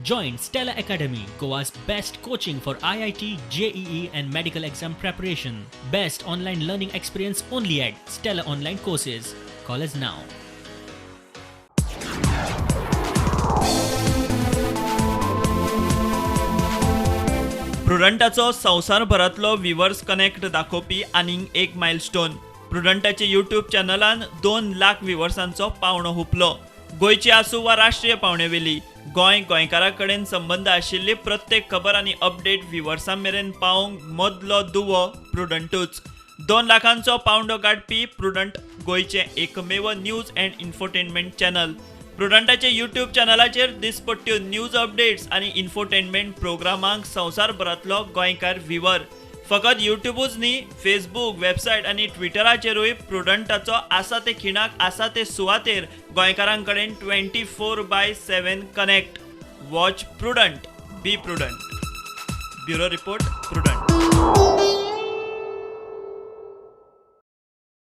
Join Stella Academy, Goa's best coaching for IIT, JEE and medical exam preparation. Best online learning experience only at Stella Online Courses. Call us now. प्रुडंटाचो संवसारभरातलो viewers connect दाखोवपी आनीक एक milestone. प्रुडंटाचे YouTube चॅनलान 2 लाख व्ह्यूअर्सांचो पावणो हुपलो. गोंयची आसूं वा राष्ट्रीय पावणेवेली गोंयकारां कडेन संबंद आशिल्ली प्रत्येक खबर आनी अपडेट व्ह्यूअर्सां मेरेन पावोवंक मदलो दुवो प्रुडंटूच. 2 लाखांचो पावंडो गाठपी प्रुडंट गोंयचें एकमेव न्यूज अँड इन्फोटेनमेंट चॅनल. प्रुडंटाचे यूट्यूब चॅनलाचेर दिसपट्ट्यो न्यूज अपडेट्स आनी इन्फोटेनमेंट प्रोग्रामांक संवसारभरातलो गोंयकार व्ह्यूअर. फकत यूट्यूबूच न्ही, फेसबूक, वेबसायट आनी ट्विटराचेरूय प्रुडंटाचो आसा ते खिणाक आसा ते सुवातेर गोंयकारां कडेन 24/7 connect. Watch Prudent, be Prudent. Bureau report, prudent.